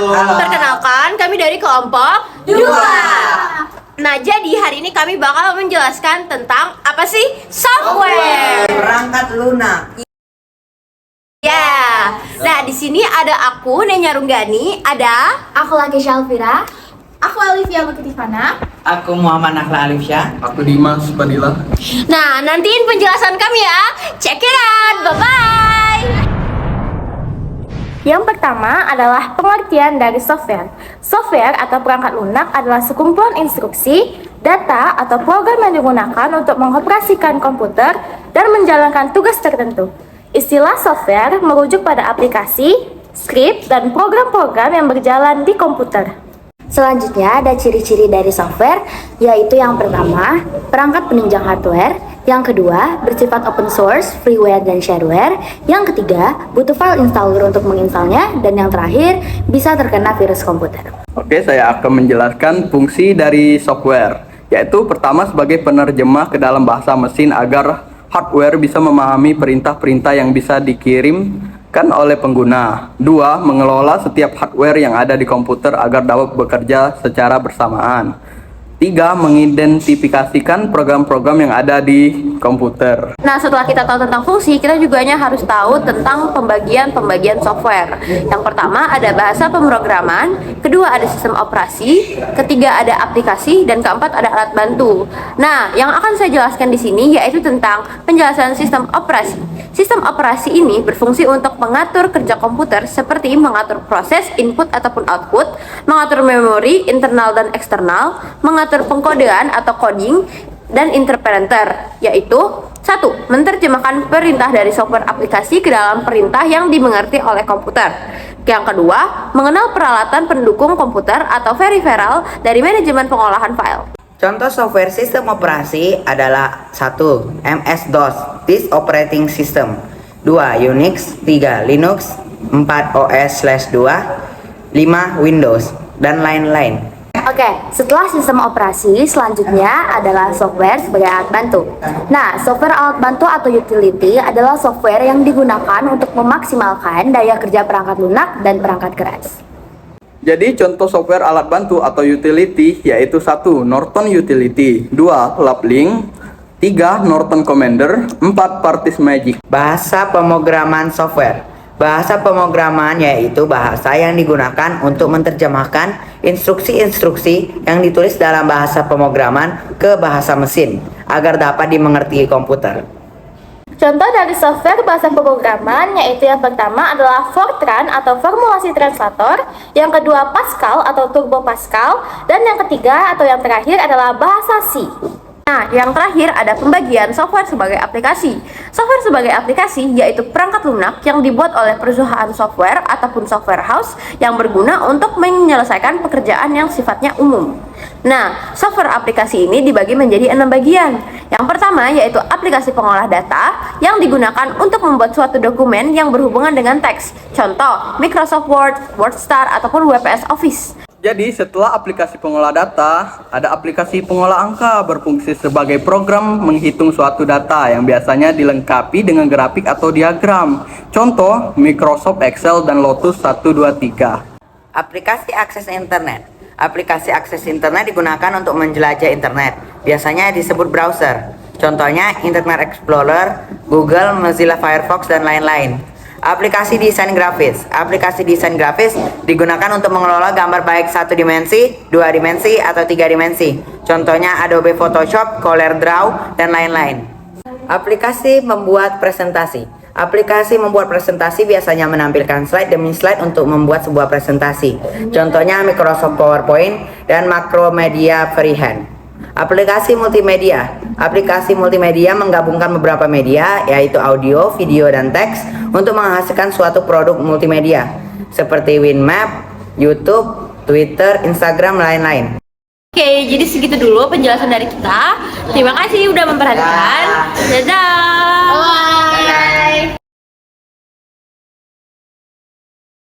Perkenalkan, kami dari kelompok 2. Nah, jadi hari ini kami bakal menjelaskan tentang apa sih software. Perangkat lunak. Ya. Nah, di sini ada aku Nenya Runggani, ada Aku lagi Syalfira. Aku Alivia Lukitifana. Aku Muhammad Nakhla Alifsyah. Aku Dimas Fadila. Nah, nantiin penjelasan kami ya. Check it out. Bye-bye. Yang pertama adalah pengertian dari software. Software atau perangkat lunak adalah sekumpulan instruksi, data, atau program yang digunakan untuk mengoperasikan komputer dan menjalankan tugas tertentu. Istilah software merujuk pada aplikasi, skrip, dan program-program yang berjalan di komputer. Selanjutnya ada ciri-ciri dari software, yaitu yang pertama, perangkat penunjang hardware, yang kedua, bersifat open source, freeware dan shareware, yang ketiga, butuh file installer untuk menginstalnya, dan yang terakhir, bisa terkena virus komputer. Oke, saya akan menjelaskan fungsi dari software, yaitu pertama sebagai penerjemah ke dalam bahasa mesin agar hardware bisa memahami perintah-perintah yang bisa dikirimkan oleh pengguna. 2. Mengelola setiap hardware yang ada di komputer agar dapat bekerja secara bersamaan. 3. Mengidentifikasikan program-program yang ada di komputer. Nah, setelah kita tahu tentang fungsi, kita juga harus tahu tentang pembagian software. Yang pertama ada bahasa pemrograman, kedua ada sistem operasi, ketiga ada aplikasi, dan keempat ada alat bantu. Nah, yang akan saya jelaskan di sini yaitu tentang penjelasan sistem operasi. Sistem operasi ini berfungsi untuk mengatur kerja komputer seperti mengatur proses input ataupun output, mengatur memori internal dan eksternal, mengatur pengkodean atau coding, dan interpreter, yaitu 1. Menerjemahkan perintah dari software aplikasi ke dalam perintah yang dimengerti oleh komputer. Yang kedua, mengenal peralatan pendukung komputer atau peripheral dari manajemen pengolahan file. Contoh software sistem operasi adalah 1. MS-DOS, Disk Operating System. 2. Unix. 3. Linux. 4. OS/2. 5. Windows, dan lain-lain. Oke, setelah sistem operasi, selanjutnya adalah software sebagai alat bantu. Nah, software alat bantu atau utility adalah software yang digunakan untuk memaksimalkan daya kerja perangkat lunak dan perangkat keras. Jadi contoh software alat bantu atau utility yaitu 1. Norton Utility, 2. Laplink, 3. Norton Commander, 4. Partis Magic. Bahasa pemrograman software. Bahasa pemrograman yaitu bahasa yang digunakan untuk menerjemahkan instruksi-instruksi yang ditulis dalam bahasa pemrograman ke bahasa mesin agar dapat dimengerti komputer. Contoh dari software bahasa pemrograman yaitu yang pertama adalah Fortran atau formulasi translator, yang kedua Pascal atau Turbo Pascal, dan yang ketiga atau yang terakhir adalah bahasa C. Nah, yang terakhir ada pembagian software sebagai aplikasi. Software sebagai aplikasi yaitu perangkat lunak yang dibuat oleh perusahaan software ataupun software house yang berguna untuk menyelesaikan pekerjaan yang sifatnya umum. Nah, software aplikasi ini dibagi menjadi 6 bagian. Yang pertama yaitu aplikasi pengolah data yang digunakan untuk membuat suatu dokumen yang berhubungan dengan teks. Contoh, Microsoft Word, WordStar, ataupun WPS Office. Jadi setelah aplikasi pengolah data, ada aplikasi pengolah angka berfungsi sebagai program menghitung suatu data yang biasanya dilengkapi dengan grafik atau diagram. Contoh, Microsoft Excel dan Lotus 123. Aplikasi akses internet. Aplikasi akses internet digunakan untuk menjelajah internet. Biasanya disebut browser. Contohnya Internet Explorer, Google, Mozilla Firefox, dan lain-lain. Aplikasi desain grafis. Aplikasi desain grafis digunakan untuk mengelola gambar baik 1 dimensi, 2 dimensi, atau 3 dimensi. Contohnya Adobe Photoshop, CorelDRAW, dan lain-lain. Aplikasi membuat presentasi. Aplikasi membuat presentasi biasanya menampilkan slide demi slide untuk membuat sebuah presentasi. Contohnya Microsoft PowerPoint dan Macromedia Freehand. Aplikasi multimedia. Aplikasi multimedia menggabungkan beberapa media, yaitu audio, video, dan teks untuk menghasilkan suatu produk multimedia seperti Winmap, YouTube, Twitter, Instagram, lain-lain. Oke, jadi segitu dulu penjelasan dari kita. Terima kasih udah memperhatikan. Dadah. Bye.